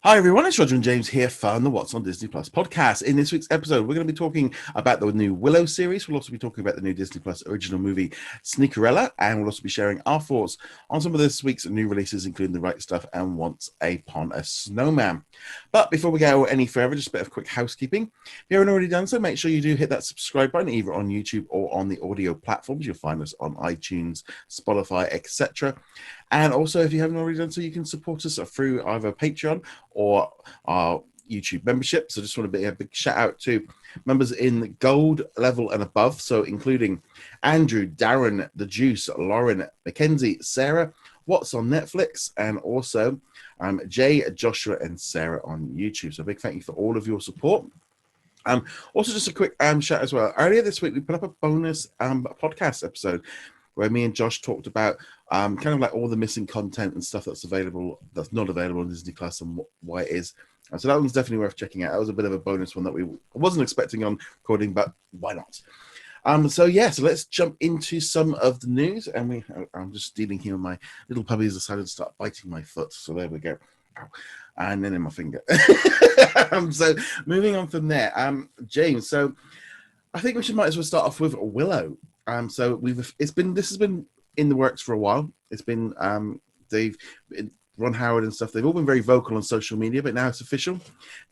Hi everyone, it's Roger and James here from the What's on Disney Plus podcast. In this week's episode, we're going to be talking about the new Willow series. We'll also be talking about the new Disney Plus original movie Sneakerella, and we'll also be sharing our thoughts on some of this week's new releases, including The Right Stuff and Upon A Snowman. But before we go any further, just a bit of quick housekeeping. If you haven't already done so, make sure you do hit that subscribe button either on YouTube or on the audio platforms. You'll find us on iTunes, Spotify, etc. And also, if you haven't already done so, you can support us through either Patreon or our YouTube membership. So just want to be a big shout out to members in gold level and above. So including Andrew, Darren, The Juice, Lauren, Mackenzie, Sarah, What's on Netflix, and also Jay, Joshua, and Sarah on YouTube. So a big thank you for all of your support. Also, just a quick shout as well. Earlier this week, we put up a bonus podcast episode where me and Josh talked about kind of like all the missing content and stuff that's not available on Disney Plus and why it is. So that one's definitely worth checking out. That was a bit of a bonus one that I wasn't expecting on recording, but why not? So let's jump into some of the news. And I'm just dealing here with my little puppies decided to start biting my foot. So there we go. Ow. And then in my finger. So moving on from there, James. So I think we might as well start off with Willow. So this has been in the works for a while. It's been Ron Howard and stuff. They've all been very vocal on social media, but now it's official.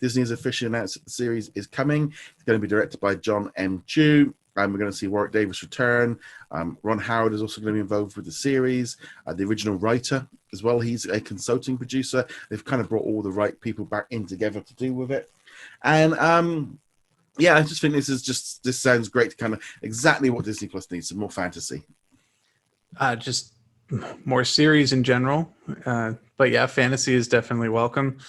Disney has officially announced that the series is coming. It's going to be directed by John M. Chu. We're going to see Warwick Davis return. Ron Howard is also going to be involved with the series. The original writer as well. He's a consulting producer. They've kind of brought all the right people back in together to do with it. And I just think this sounds great to kind of exactly what Disney Plus needs, some more fantasy. Just more series in general. But yeah, fantasy is definitely welcome.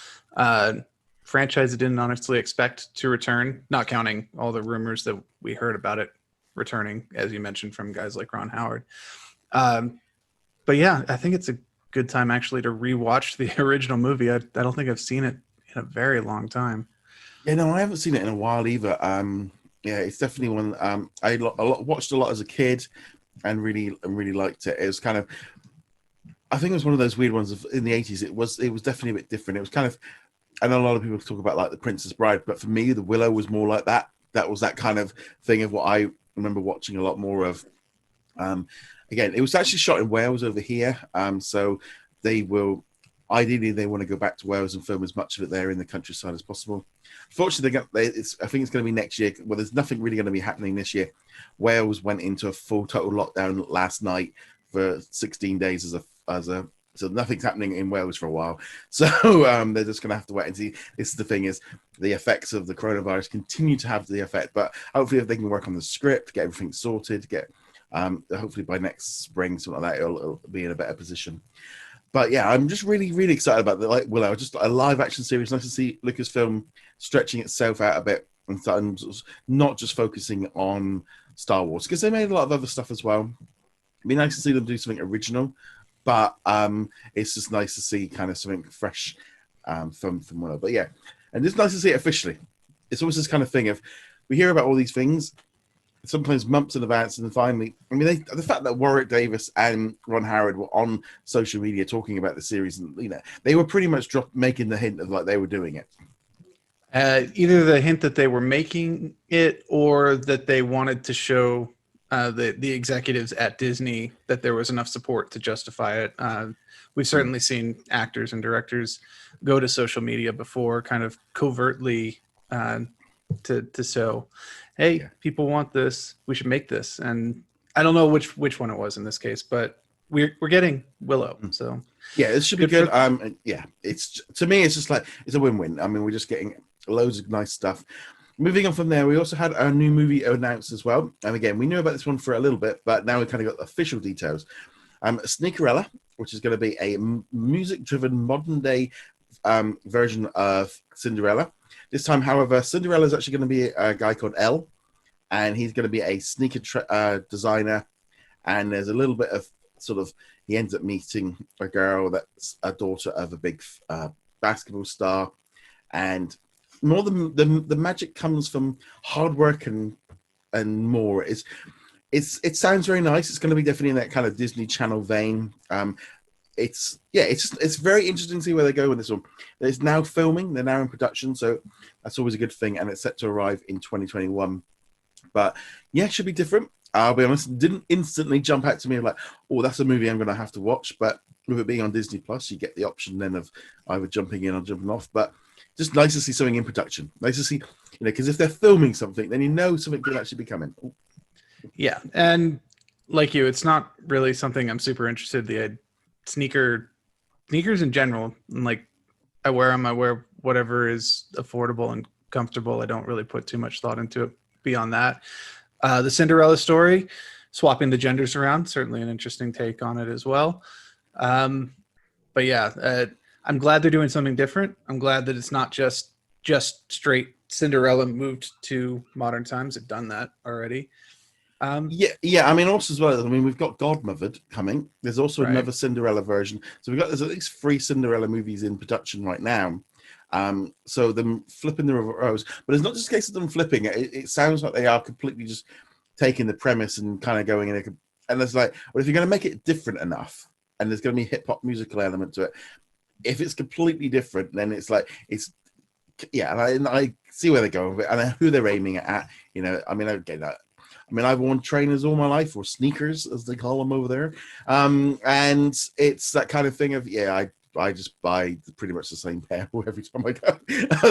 Franchise I didn't honestly expect to return, not counting all the rumors that we heard about it returning, as you mentioned, from guys like Ron Howard. But yeah, I think it's a good time actually to rewatch the original movie. I don't think I've seen it in a very long time. Yeah, no, I haven't seen it in a while either. It's definitely one I watched a lot as a kid and really liked it. It was kind of, I think it was one of those weird ones in the 80s. It was definitely a bit different. It was kind of, I know a lot of people talk about like The Princess Bride, but for me, The Willow was more like that. That was that kind of thing of what I remember watching a lot more of. Again, it was actually shot in Wales over here. So they want to go back to Wales and film as much of it there in the countryside as possible. Fortunately, I think it's going to be next year. Well, there's nothing really going to be happening this year. Wales went into a full total lockdown last night for 16 days so nothing's happening in Wales for a while. So they're just going to have to wait and see. This is the thing is the effects of the coronavirus continue to have the effect, but hopefully if they can work on the script, get everything sorted, hopefully by next spring, something like that, it'll be in a better position. But yeah, I'm just really, really excited about Willow. Just a live action series. Nice to see Lucasfilm stretching itself out a bit and not just focusing on Star Wars, because they made a lot of other stuff as well. It'd be nice to see them do something original, but it's just nice to see kind of something fresh from Willow. But yeah, and it's nice to see it officially. It's always this kind of thing of we hear about all these things sometimes months in advance, and then finally, I mean, the fact that Warwick Davis and Ron Howard were on social media talking about the series, and they were pretty much making the hint of like they were doing it. Either the hint that they were making it, or that they wanted to show the executives at Disney that there was enough support to justify it. We've certainly seen actors and directors go to social media before, kind of covertly to show, hey, people want this, we should make this. And I don't know which one it was in this case, but we're getting Willow. So yeah, it should be good. It's, to me, it's just like it's a win-win. I mean, we're just getting loads of nice stuff. Moving on from there, we also had a new movie announced as well. And again, we knew about this one for a little bit, but now we kind of got official details. Sneakerella, which is going to be a music-driven modern-day version of Cinderella. This time, however, Cinderella is actually going to be a guy called Elle, and he's going to be a sneaker designer. And there's a little bit of he ends up meeting a girl that's a daughter of a big basketball star, and more the magic comes from hard work and more. It sounds very nice. It's going to be definitely in that kind of Disney Channel vein. it's very interesting to see where they go with this one. It's now filming, they're now in production, so that's always a good thing, and it's set to arrive in 2021. But yeah, it should be different. I'll be honest, it didn't instantly jump out to me like, oh, that's a movie I'm going to have to watch. But with it being on Disney Plus, you get the option then of either jumping in or jumping off. But just nice to see something in production. Nice to see, because if they're filming something, then something could actually be coming. Ooh. Yeah, and like you, it's not really something I'm super interested in. The sneakers in general, and like I wear them. I wear whatever is affordable and comfortable. I don't really put too much thought into it beyond that. The Cinderella story, swapping the genders around, certainly an interesting take on it as well. But yeah, I'm glad they're doing something different. I'm glad that it's not just straight Cinderella moved to modern times. They've done that already. I mean, also as well, I mean, we've got Godmothered coming. There's also another Cinderella version. So there's at least 3 Cinderella movies in production right now. So them flipping the rows, but it's not just a case of them flipping. It sounds like they are completely just taking the premise and kind of going in. And it's like, well, if you're going to make it different enough, and there's going to be hip hop musical element to it, if it's completely different, then it's like and I see where they're going with it and who they're aiming at. I mean, I get that. I mean, I've worn trainers all my life, or sneakers, as they call them over there. And it's that kind of thing of, I just buy pretty much the same pair every time I go.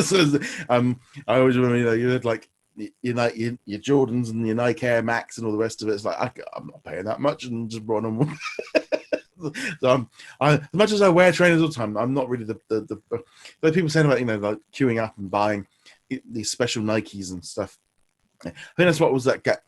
So, I always remember, you had like your Jordans and your Nike Air Max and all the rest of it. It's like, I'm not paying that much and just brought them. So as much as I wear trainers all the time, I'm not really the people saying about, like queuing up and buying these special Nikes and stuff. I think that's what was that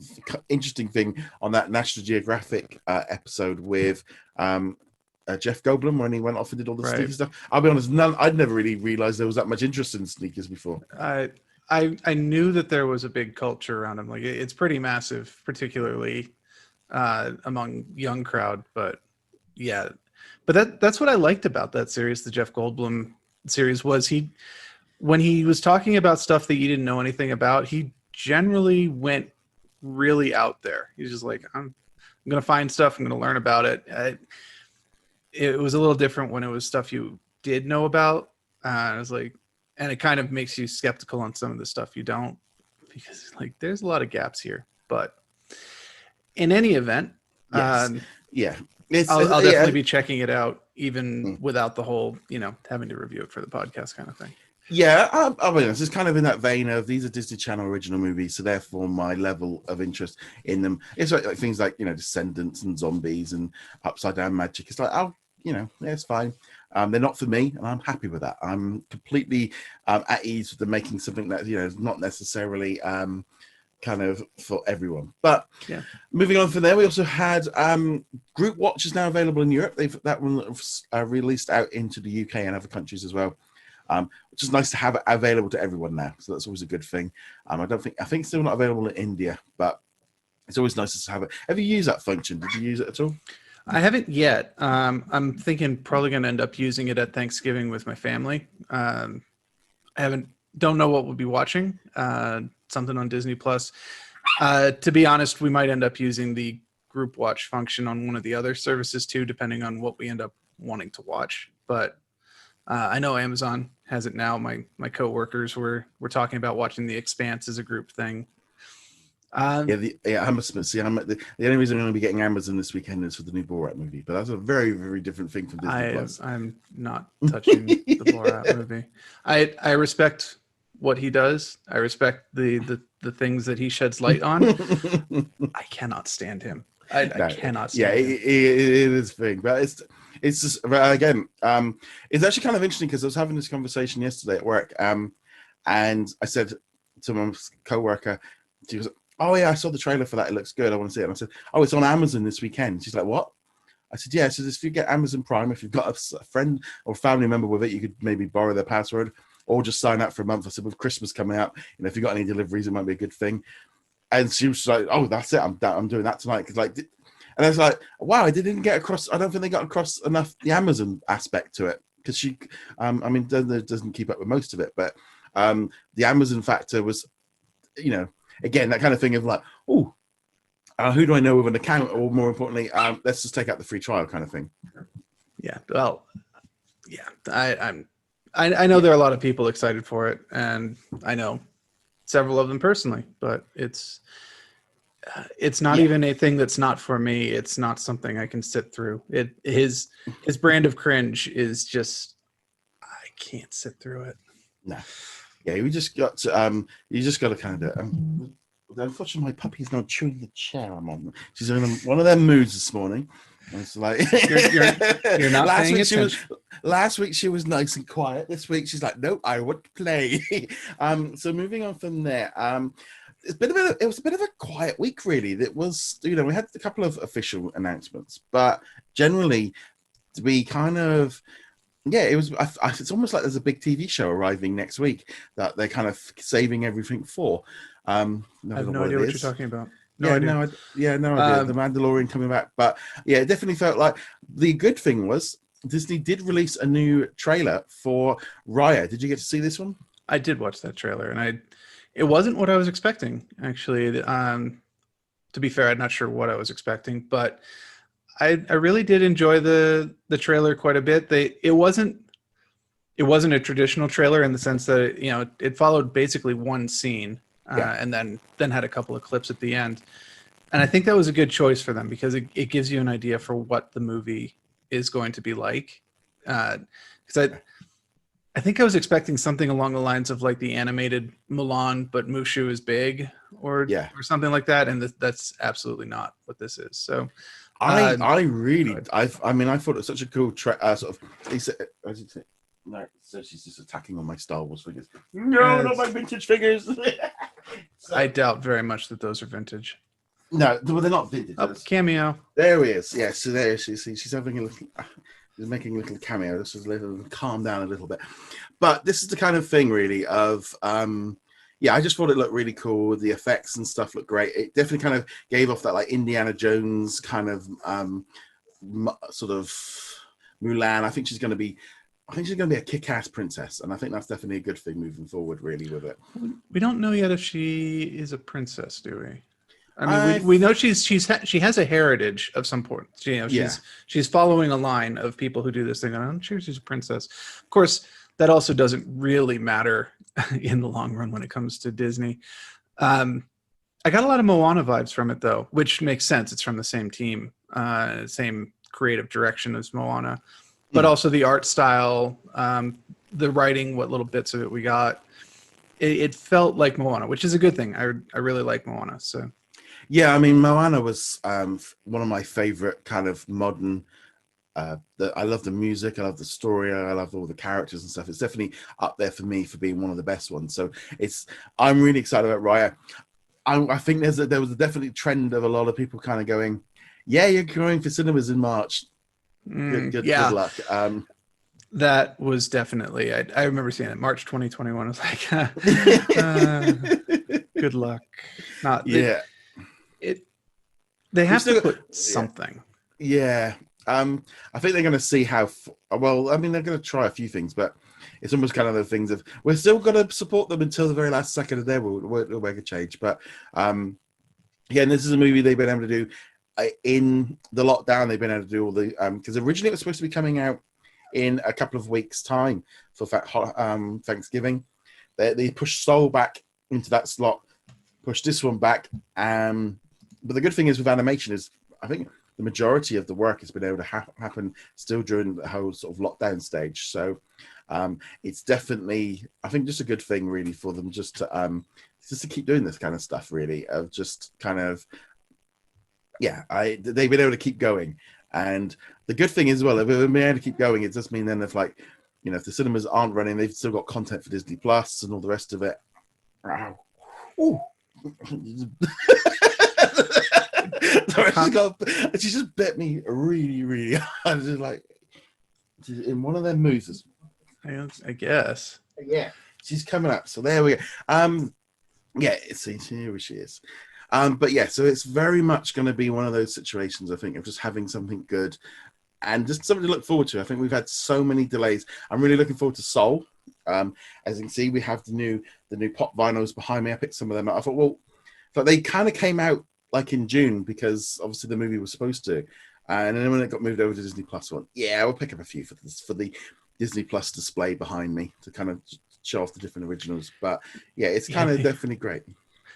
interesting thing on that National Geographic episode with Jeff Goldblum when he went off and did all the sneaker stuff. I'll be honest, I'd never really realized there was that much interest in sneakers before. I knew that there was a big culture around them. Like it's pretty massive, particularly among young crowd. But yeah, but that's what I liked about that series, the Jeff Goldblum series, was when he was talking about stuff that you didn't know anything about, he generally went really out there. He's just like, I'm going to find stuff. I'm going to learn about it. It was a little different when it was stuff you did know about. I was like, and it kind of makes you skeptical on some of the stuff you don't, because like there's a lot of gaps here. But in any event, I'll definitely be checking it out, even without the whole, having to review it for the podcast kind of thing. Yeah, I mean, it's kind of in that vein of these are Disney Channel original movies, so therefore my level of interest in them is like things like Descendants and Zombies and Upside Down Magic. It's like, it's fine. They're not for me, and I'm happy with that. I'm completely at ease with them making something that is not necessarily kind of for everyone. But moving on from there, we also had GroupWatch is now available in Europe. That one released out into the UK and other countries as well. Which is nice to have it available to everyone now. So that's always a good thing. I think it's still not available in India, but it's always nice to have it. Have you used that function? Did you use it at all? I haven't yet. I'm thinking probably going to end up using it at Thanksgiving with my family. I don't know what we'll be watching. Something on Disney Plus. To be honest, we might end up using the GroupWatch function on one of the other services too, depending on what we end up wanting to watch. But I know Amazon has it now. My coworkers were talking about watching The Expanse as a group thing. Amazon. See, the only reason I'm going to be getting Amazon this weekend is for the new Borat movie, but that's a very, very different thing from Disney Plus. I'm not touching the Borat movie. I respect what he does. I respect the things that he sheds light on. I cannot stand him. I cannot stand him. It is big, but it's just again, it's actually kind of interesting because I was having this conversation yesterday at work, and I said to my co-worker, she was, "Oh yeah, I saw the trailer for that. It looks good. I want to see it." And I said, "Oh, it's on Amazon this weekend." She's like, "What?" I said, "Yeah." So if you get Amazon Prime, if you've got a friend or family member with it, you could maybe borrow their password or just sign up for a month. I said, with Christmas coming out, if you've got any deliveries, it might be a good thing. And she was like, "Oh, that's it. I'm doing that tonight." Because and I was like, "Wow, I didn't get across. I don't think they got across enough the Amazon aspect to it." Because she, doesn't keep up with most of it, but the Amazon factor was, again, that kind of thing of like, oh, who do I know with an account, or more importantly, let's just take out the free trial kind of thing. Yeah. Well, yeah. I know there are a lot of people excited for it, and I know several of them personally, but it's not Yeah. even a thing that's not for me. It's not something I can sit through. His brand of cringe is just, I can't sit through it. No. Yeah, we just got to, you just got to kind of unfortunately my puppy's not chewing the chair I'm on. She's in one of them moods this morning. And it's like you're not last paying week attention. last week she was nice and quiet. This week she's like, no, I want to play. So moving on from there, it was a bit of a quiet week, really. It was, we had a couple of official announcements, but generally we kind of, yeah, it was. It's almost like there's a big TV show arriving next week that they're kind of saving everything for. I have no idea what you're talking about. No idea. No idea. The Mandalorian coming back, but yeah, it definitely felt like the good thing was Disney did release a new trailer for Raya. Did you get to see this one? I did watch that trailer, and it wasn't what I was expecting, actually. To be fair, I'm not sure what I was expecting, but I really did enjoy the trailer quite a bit. It wasn't a traditional trailer in the sense that it followed basically one scene, and then had a couple of clips at the end. And I think that was a good choice for them because it gives you an idea for what the movie is going to be like. Because I think I was expecting something along the lines of like the animated Mulan, but Mushu is big, or something like that, and that's absolutely not what this is. So. I thought it was such a cool sort of. No, so she's just attacking on my Star Wars figures. No, not my vintage figures. I doubt very much that those are vintage. No, well, they're not vintage. Oh, cameo. There he is. Yeah, so there she is. She's having a little. She's making a little cameo. This is calm down a little bit, but this is the kind of thing, really, of yeah, I just thought it looked really cool. The effects and stuff looked great. It definitely kind of gave off that like Indiana Jones kind of sort of Mulan. I think she's going to be a kick-ass princess, and I think that's definitely a good thing moving forward, really, with it. We don't know yet if she is a princess, do we? I mean, we know she has a heritage of some sort. She's following a line of people who do this thing. I'm sure she's a princess. Of course, that also doesn't really matter in the long run when it comes to Disney. I got a lot of Moana vibes from it, though, which makes sense. It's from the same team, same creative direction as Moana, but also the art style, the writing, what little bits of it we got. It felt like Moana, which is a good thing. I really like Moana. So. Yeah, I mean, Moana was one of my favorite kind of modern. I love the music, I love the story, I love all the characters and stuff. It's definitely up there for me for being one of the best ones. So I'm really excited about Raya. I think there was a definite trend of a lot of people kind of going, yeah, you're going for cinemas in March. Good luck. That was definitely, I remember seeing it March 2021. I was like, good luck. Not yeah. They have to put something. Yeah. I think they're going to see how well. I mean, they're going to try a few things, but it's almost kind of the things of we're still going to support them until the very last second of their will make a change. But and this is a movie they've been able to do in the lockdown. They've been able to do all the because originally it was supposed to be coming out in a couple of weeks' time for Thanksgiving. They pushed Soul back into that slot, pushed this one back. But the good thing is with animation is I think the majority of the work has been able to happen still during the whole sort of lockdown stage. So it's definitely, I think, just a good thing really for them just to keep doing this kind of stuff, really, of just kind of, they've been able to keep going. And the good thing is, well, if they've been able to keep going, it does mean then if like, if the cinemas aren't running, they've still got content for Disney Plus and all the rest of it. Ooh. Sorry, she just bit me really, really hard. Just like in one of their moves. I guess. Yeah, she's coming up. So there we go. Here she is. But yeah, so it's very much going to be one of those situations, I think, of just having something good and just something to look forward to. I think we've had so many delays. I'm really looking forward to Soul. As you can see, we have the new pop vinyls behind me. I picked some of them up. I thought, well, they kind of came out like in June because obviously the movie was supposed to. And then when it got moved over to Disney Plus, I went, yeah, we'll pick up a few for the Disney Plus display behind me to kind of show off the different originals. But yeah, it's kind of definitely great.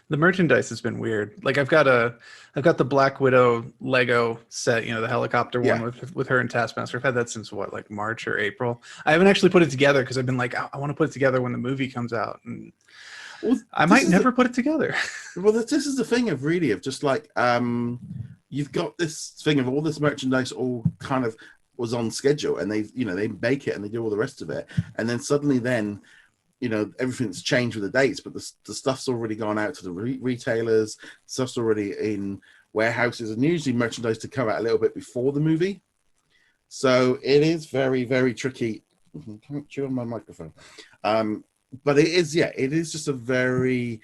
The merchandise has been weird. Like I've got the Black Widow Lego set, the helicopter one with her and Taskmaster. I've had that since like March or April. I haven't actually put it together because I've been like, I want to put it together when the movie comes out, and I might never put it together. Well, this is the thing of just like you've got this thing of all this merchandise all kind of was on schedule, and they make it and they do all the rest of it, and then suddenly everything's changed with the dates, but the stuff's already gone out to the retailers, stuff's already in warehouses, and usually merchandise to come out a little bit before the movie. So it is very, very tricky. I can't chew on my microphone. But it is just a very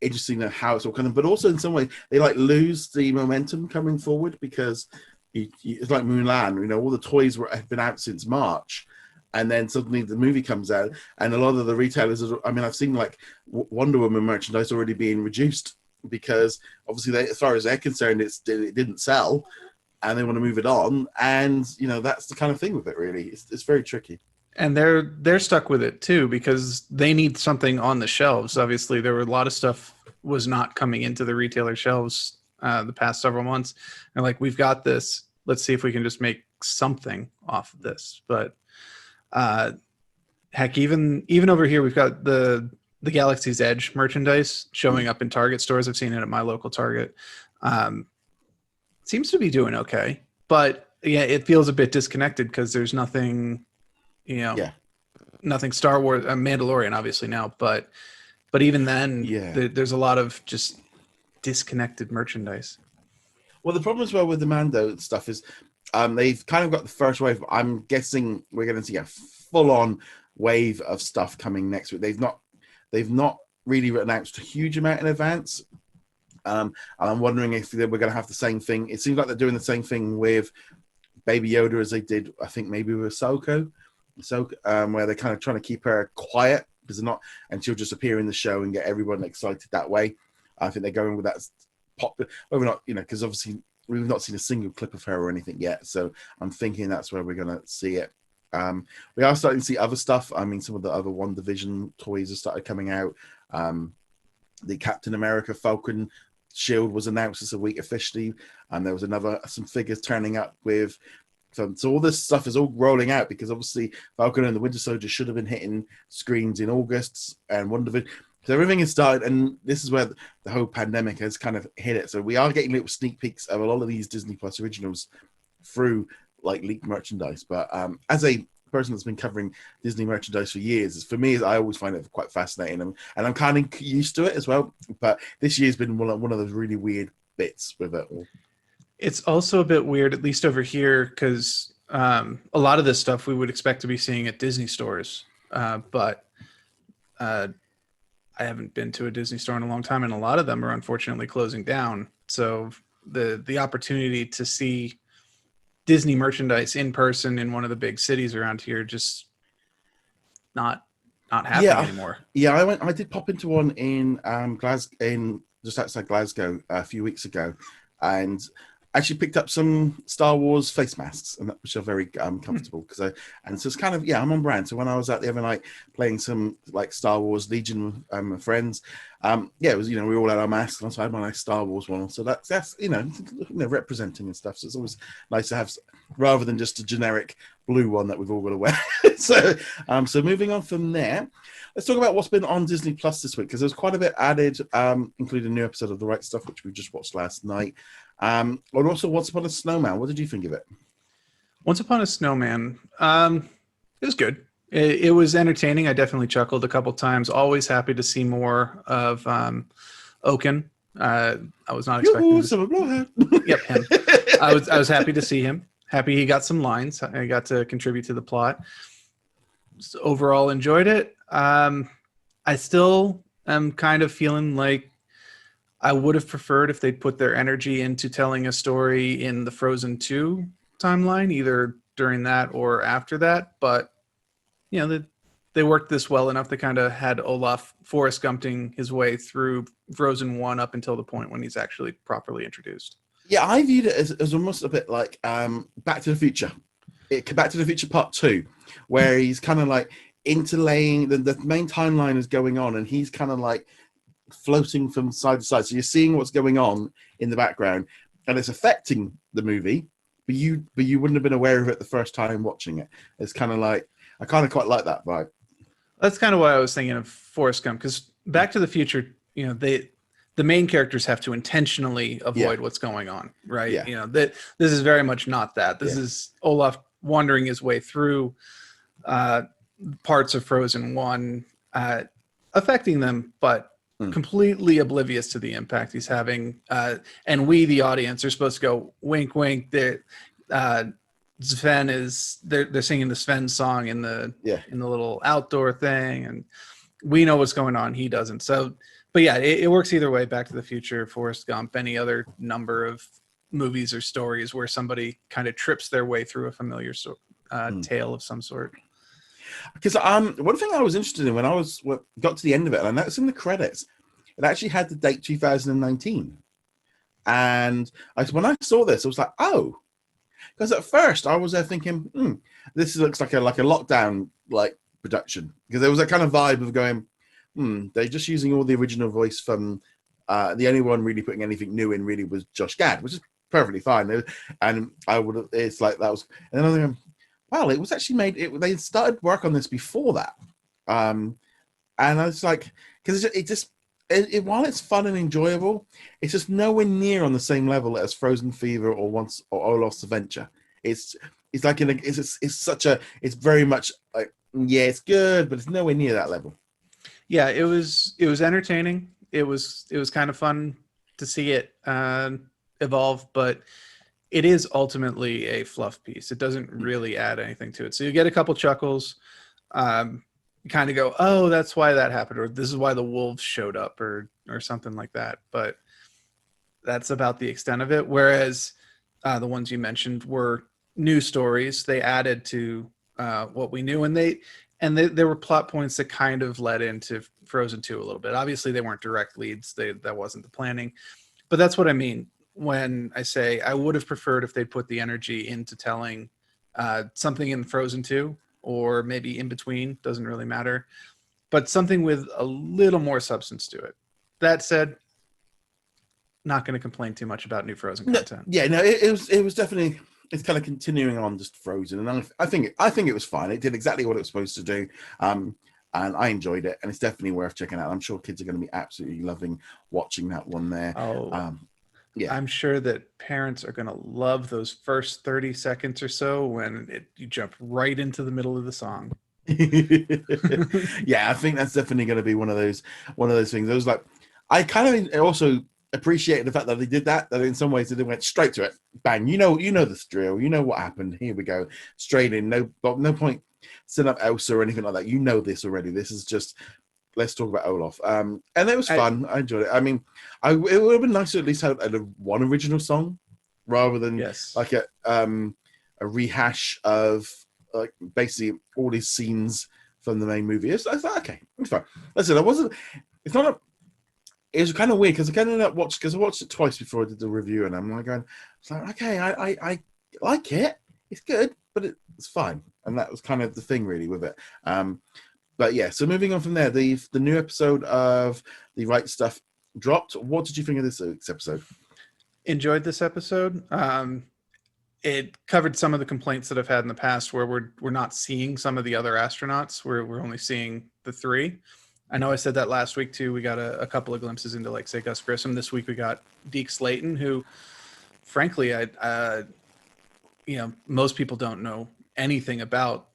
interesting how it's all kind of, but also in some way they like lose the momentum coming forward because it's like Mulan, all the toys have been out since March. And then suddenly the movie comes out, and a lot of the retailers I've seen like Wonder Woman merchandise already being reduced because obviously as far as they're concerned, it didn't sell, and they want to move it on. And that's the kind of thing with it. Really, it's very tricky. And they're stuck with it too because they need something on the shelves. Obviously, there were a lot of stuff was not coming into the retailer shelves the past several months. And like, we've got this. Let's see if we can just make something off of this. But heck, even over here, we've got the Galaxy's Edge merchandise showing up in Target stores. I've seen it at my local Target. Seems to be doing okay, but yeah, it feels a bit disconnected because there's nothing, nothing Star Wars, Mandalorian obviously now, but even then, there's a lot of just disconnected merchandise. Well, the problem as well with the Mando stuff is they've kind of got the first wave. I'm guessing we're going to see a full-on wave of stuff coming next week. They've not really announced a huge amount in advance. And I'm wondering if we're going to have the same thing. It seems like they're doing the same thing with Baby Yoda as they did, I think, maybe with Ahsoka, where they're kind of trying to keep her quiet because they're not, and she'll just appear in the show and get everyone excited that way. I think they're going with that popular, whether or not, because obviously we've not seen a single clip of her or anything yet. So I'm thinking that's where we're going to see it. We are starting to see other stuff. I mean, some of the other WandaVision toys have started coming out. The Captain America Falcon shield was announced this week officially, and there was some figures turning up with. So all this stuff is all rolling out because obviously Falcon and the Winter Soldier should have been hitting screens in August, and WandaVision. So everything has started, and this is where the whole pandemic has kind of hit it. So we are getting little sneak peeks of a lot of these Disney Plus originals through like leaked merchandise. But as a person that's been covering Disney merchandise for years, for me, I always find it quite fascinating, and I'm kind of used to it as well. But this year's been one of those really weird bits with it all. It's also a bit weird, at least over here, because a lot of this stuff we would expect to be seeing at Disney stores, but I haven't been to a Disney store in a long time, and a lot of them are unfortunately closing down. So the opportunity to see Disney merchandise in person in one of the big cities around here just not happening anymore. Yeah, I did pop into one in Glasgow, just outside Glasgow a few weeks ago, and actually picked up some Star Wars face masks, and which are very comfortable so it's kind of I'm on brand. So when I was out the other night playing some like Star Wars Legion with my friends, it was we all had our masks, and I had my nice Star Wars one. So that's representing and stuff. So it's always nice to have rather than just a generic blue one that we've all got to wear. So moving on from there, let's talk about what's been on Disney Plus this week because there's quite a bit added, including a new episode of The Right Stuff, which we just watched last night. And also Once Upon a Snowman. What did you think of it? Once Upon a Snowman, it was good. It was entertaining. I definitely chuckled a couple times. Always happy to see more of Oaken. I was not expecting. Yep, him. I was happy to see him. Happy he got some lines. I got to contribute to the plot. So overall, enjoyed it. I still am kind of feeling like I would have preferred if they'd put their energy into telling a story in the Frozen 2 timeline, either during that or after that. But, they worked this well enough. They kind of had Olaf Forrest Gumping his way through Frozen 1 up until the point when he's actually properly introduced. Yeah, I viewed it as almost a bit like Back to the Future. Back to the Future Part 2, where he's kind of like interlaying the main timeline is going on, and he's kind of like floating from side to side. So you're seeing what's going on in the background, and it's affecting the movie, but you wouldn't have been aware of it the first time watching it. It's kind of like I kind of quite like that vibe. That's kind of why I was thinking of Forrest Gump, because Back to the Future, the main characters have to intentionally avoid what's going on, right? Yeah. That this is very much not that. This is Olaf wandering his way through parts of Frozen 1, affecting them, but completely oblivious to the impact he's having. And we, the audience, are supposed to go wink, wink. Sven is they're singing the Sven song in the little outdoor thing, and we know what's going on. He doesn't. So, but yeah, it works either way. Back to the Future, Forrest Gump, any other number of movies or stories where somebody kind of trips their way through a familiar tale of some sort. Because one thing I was interested in when I got to the end of it, and I noticed in the credits, it actually had the date 2019. And when I saw this, I was like, oh, because at first I was there thinking, this looks like a lockdown like production, because there was a kind of vibe of going, they're just using all the original voice from the only one really putting anything new in really was Josh Gad, which is perfectly fine. And it's like that was, and then I was thinking, well, it was actually made. They started work on this before that, and I was like, because while it's fun and enjoyable, it's just nowhere near on the same level as Frozen Fever or Olaf's Adventure. It's like it's very much like, yeah, it's good, but it's nowhere near that level. Yeah, it was entertaining. It was kind of fun to see it evolve, but it is ultimately a fluff piece. It doesn't really add anything to it. So you get a couple chuckles, you kind of go, oh, that's why that happened, or this is why the wolves showed up, or something like that. But that's about the extent of it. Whereas the ones you mentioned were new stories. They added to what we knew, and there were plot points that kind of led into Frozen 2 a little bit. Obviously, they weren't direct leads. That wasn't the planning. But that's what I mean when I say I would have preferred if they'd put the energy into telling something in Frozen 2, or maybe in between, doesn't really matter, but something with a little more substance to it. That said, not going to complain too much about new Frozen content. It was definitely, it's kind of continuing on just Frozen, and I think it was fine. It did exactly what it was supposed to do, and I enjoyed it, and it's definitely worth checking out. I'm sure kids are going to be absolutely loving watching that one there. I'm sure that parents are going to love those first 30 seconds or so when you jump right into the middle of the song. Yeah, I think that's definitely going to be one of those things. It was like, I kind of also appreciated the fact that they did that in some ways they went straight to it, bang, you know this drill, you know what happened, here we go, straight in, no point setting up Elsa or anything like that. You know this already. This is just, let's talk about Olaf. And it was fun. I enjoyed it. I mean, it would have been nice to at least have one original song rather than like a rehash of like basically all these scenes from the main movie. I thought, okay, it's fine. Listen, it was kind of weird because I kind of watched, because I watched it twice before I did the review, and I'm like going, it's like, okay, I like it. It's good, but it's fine. And that was kind of the thing really with it. But yeah, so moving on from there, the new episode of The Right Stuff dropped. What did you think of this week's episode? Enjoyed this episode. It covered some of the complaints that I've had in the past, where we're not seeing some of the other astronauts. We're only seeing the three. I know I said that last week too. We got a couple of glimpses into, like, say, Gus Grissom. This week we got Deke Slayton, who, frankly, most people don't know anything about.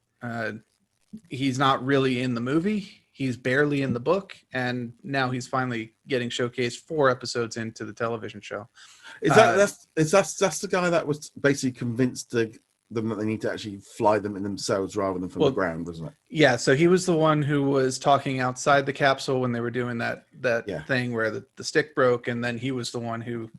He's not really in the movie. He's barely in the book, and now he's finally getting showcased 4 episodes into the television show. That's the guy that was basically convinced them that they need to actually fly them in themselves rather than from the ground, wasn't it? Yeah, so he was the one who was talking outside the capsule when they were doing that thing where the stick broke, and then he was the one who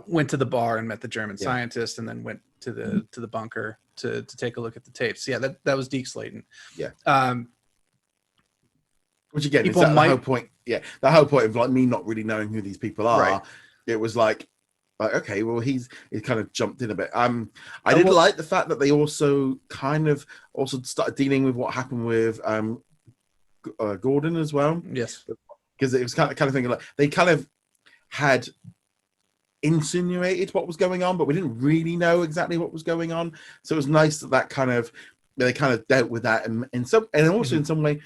went to the bar and met the German scientist, and then went to the bunker to take a look at the tapes. Yeah, that was Deke Slayton. Yeah. Which again, the whole point. Yeah, the whole point of like me not really knowing who these people are. Right. It was like, like, okay, well, he kind of jumped in a bit. I Uh, did well- like the fact that they also kind of also started dealing with what happened with Gordon as well, Yes. because it was kind of thing like they kind of had insinuated what was going on, but we didn't really know exactly what was going on. So it was nice that kind of they kind of dealt with that, and in some, and also in some way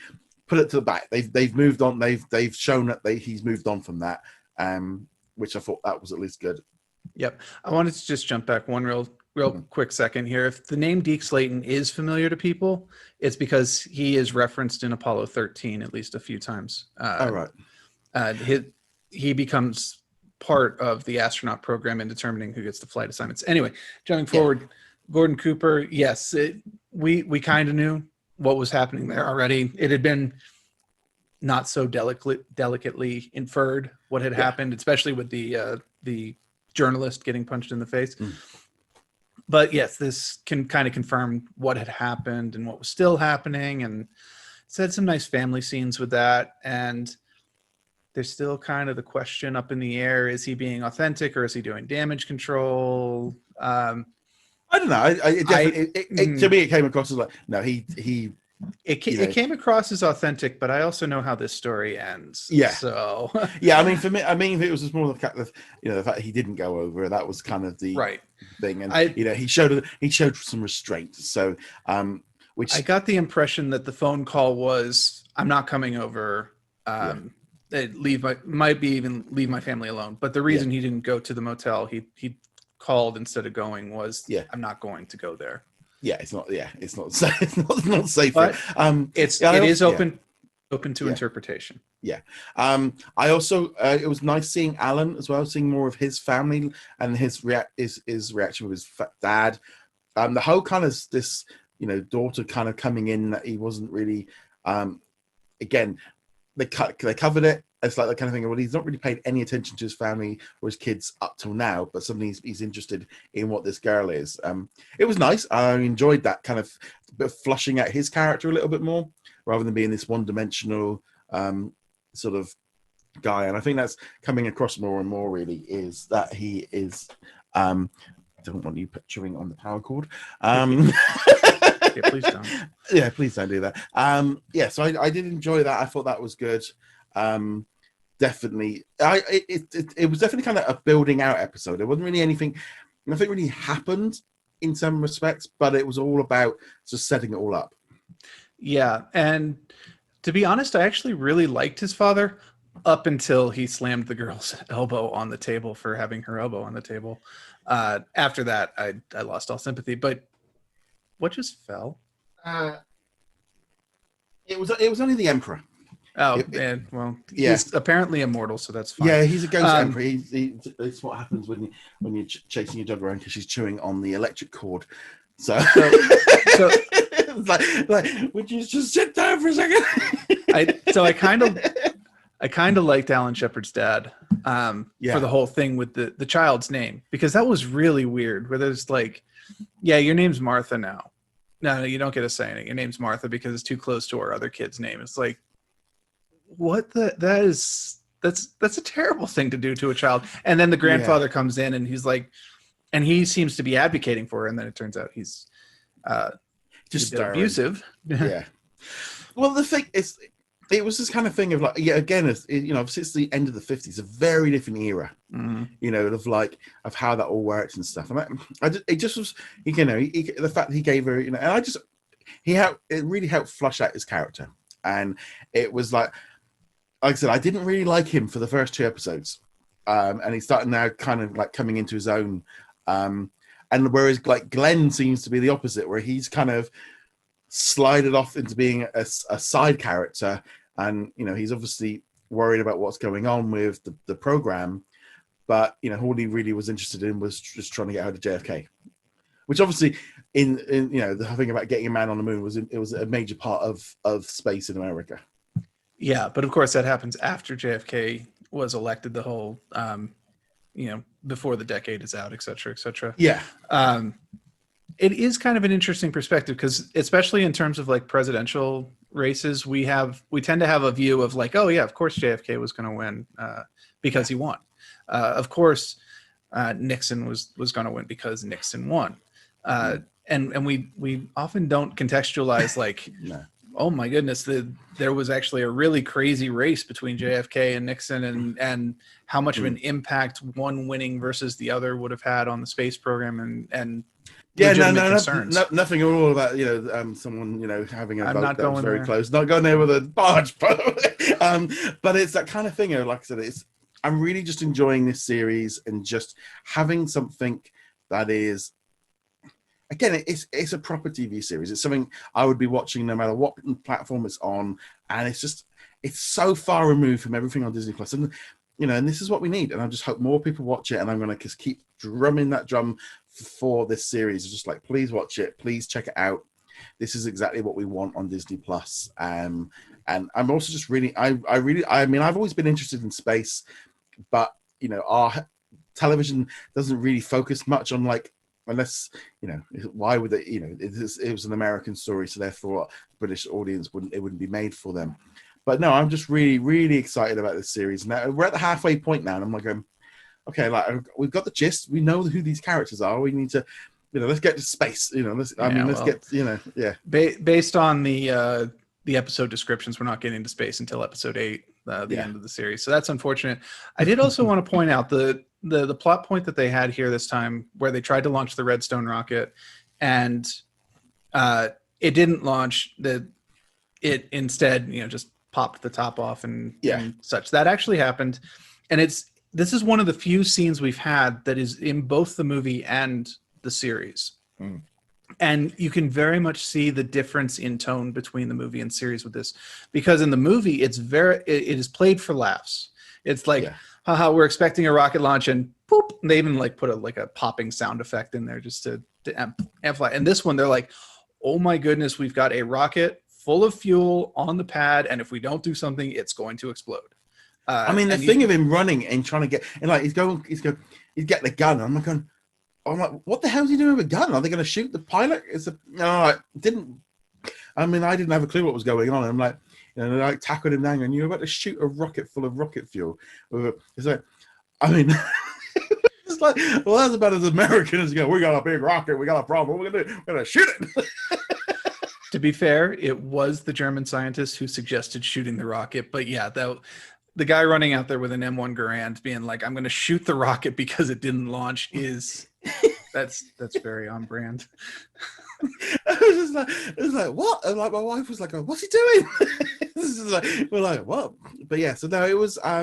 put it to the back. They've moved on. They've shown that he's moved on from that, which I thought that was at least good. Yep. I wanted to just jump back one real quick second here. If the name Deke Slayton is familiar to people, it's because he is referenced in Apollo 13 at least a few times. All right. He becomes part of the astronaut program in determining who gets the flight assignments. Anyway, jumping forward, Gordon Cooper, yes, we kind of knew what was happening there already. It had been not so delicately inferred what had happened, especially with the journalist getting punched in the face. But yes, this can kind of confirm what had happened and what was still happening, and said some nice family scenes with that. And there's still kind of the question up in the air: is he being authentic or is he doing damage control? I don't know. To me, it came across as like, no, it came across as authentic, but I also know how this story ends. Yeah. So yeah, I mean, for me, it was just more the fact that the fact he didn't go over. That was kind of the right thing, and he showed some restraint. So, which I got the impression that the phone call was, "I'm not coming over. Leave my family alone." But the reason he didn't go to the motel, he called instead of going, was, "I'm not going to go there." Yeah, it's not. Yeah, it's not. It's not safe. But it is open to interpretation. Yeah. I also it was nice seeing Alan as well, seeing more of his family and his reaction with his dad. The whole kind of this daughter kind of coming in that he wasn't really. Again, they covered it. It's like the kind of thing. Well, he's not really paid any attention to his family or his kids up till now, but suddenly he's interested in what this girl is. It was nice. I enjoyed that kind of bit of flushing out his character a little bit more, rather than being this one-dimensional sort of guy. And I think that's coming across more and more. Really, is that he is. I don't want you picturing on the power cord. Yeah, please don't. Yeah, please don't do that. So I did enjoy that. I thought that was good. Definitely, it was definitely kind of a building out episode. There wasn't really nothing really happened in some respects, but it was all about just setting it all up. Yeah, and to be honest, I actually really liked his father up until he slammed the girl's elbow on the table for having her elbow on the table. After that, I lost all sympathy. But what just fell? It was only the Emperor. Oh, man. Well, he's apparently immortal, so that's fine. Yeah, he's a ghost Emperor. It's what happens when you're chasing your dog around because she's chewing on the electric cord. So it's like, would you just sit down for a second? I kind of liked Alan Shepard's dad for the whole thing with the child's name, because that was really weird. Where there's like, yeah, your name's Martha now. No, you don't get a say in it. Your name's Martha because it's too close to our other kid's name. It's like, that's a terrible thing to do to a child. And then the grandfather comes in and he's like, and he seems to be advocating for her, and then it turns out he's just abusive. Yeah. Well, the thing is, it was this kind of thing of like, again, since the end of the 50s, a very different era, of how that all works and stuff. And it just was, the fact that he gave her, and it really helped flush out his character. And it was like I said, I didn't really like him for the first 2 episodes. And he's starting now kind of like coming into his own. And whereas like Glenn seems to be the opposite, where he's kind of slided off into being a side character, and he's obviously worried about what's going on with the program, but all he really was interested in was just trying to get out of JFK, which obviously in the thing about getting a man on the moon was a major part of space in America. Yeah, but of course that happens after JFK was elected, the whole before the decade is out, et cetera. Yeah. It is kind of an interesting perspective, because especially in terms of like presidential races, we tend to have a view of like, oh yeah, of course JFK was going to win because he won. Of course, Nixon was going to win because Nixon won. And we often don't contextualize like, No. oh my goodness, there was actually a really crazy race between JFK and Nixon, and how much of an impact one winning versus the other would have had on the space program and legitimate concerns. Nothing at all about someone having a I'm vote not that was going very there. close. Not going there with a barge, but it's that kind of thing. Like I said, I'm really just enjoying this series and just having something that is. Again, it's a proper TV series. It's something I would be watching no matter what platform it's on, and it's so far removed from everything on Disney Plus, and and this is what we need. And I just hope more people watch it, and I'm going to just keep drumming that drum for this series. Just like, please watch it, please check it out. This is exactly what we want on Disney Plus. And I'm also just really, I mean, I've always been interested in space, but our television doesn't really focus much on unless why would they? It was an American story, so therefore British audience wouldn't be made for them. But no, I'm just really, really excited about this series. Now we're at the halfway point now, and I'm like, okay, like we've got the gist. We know who these characters are. We need to, let's get to space. Based on the episode descriptions, we're not getting to space until episode 8, the end of the series. So that's unfortunate. I did also want to point out the plot point that they had here this time, where they tried to launch the Redstone rocket, and it didn't launch. It instead, just popped the top off and such. That actually happened, and this is one of the few scenes we've had that is in both the movie and the series. And you can very much see the difference in tone between the movie and series with this, because in the movie it is played for laughs. It's like, haha, we're expecting a rocket launch, and poop. And they even put a popping sound effect in there just to amplify. And this one, they're like, oh my goodness, we've got a rocket full of fuel on the pad, and if we don't do something, it's going to explode. I mean, the thing of him running and trying to get, and he's getting the gun. I'm like, what the hell is he doing with a gun? Are they going to shoot the pilot? I didn't have a clue what was going on. I'm like, they tackled him down, and you're about to shoot a rocket full of rocket fuel. It's like, I mean, it's like, well, that's about as American as you go. We got a big rocket. We got a problem. What are we going to do? We're going to shoot it. To be fair, it was the German scientist who suggested shooting the rocket. But yeah, the guy running out there with an M1 Garand being like, I'm going to shoot the rocket because it didn't launch that's very on brand. It was like, what? And my wife was like, what's he doing? We're like, what? But yeah, so no, it was, I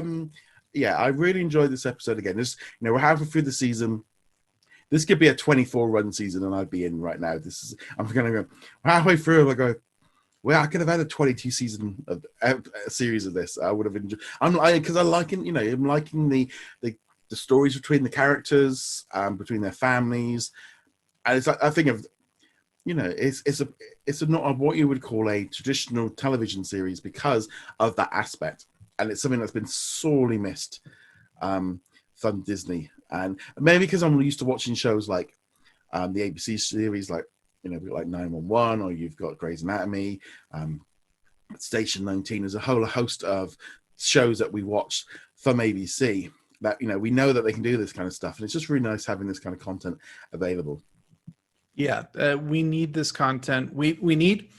really enjoyed this episode again. We're halfway through the season. This could be a 24-run season, and I'd be in right now. I'm going to go halfway through. I go, well, I could have had a 22-season series of this. I would have enjoyed. Because I'm liking, I'm liking the stories between the characters, between their families, and it's like, I think of, it's not what you would call a traditional television series because of that aspect, and it's something that's been sorely missed from Disney. And maybe because I'm used to watching shows like the ABC series, like 911, or you've got Grey's Anatomy, Station 19. There's a whole host of shows that we watch from ABC that we know that they can do this kind of stuff, and it's just really nice having this kind of content available. Yeah, we need this content. We need,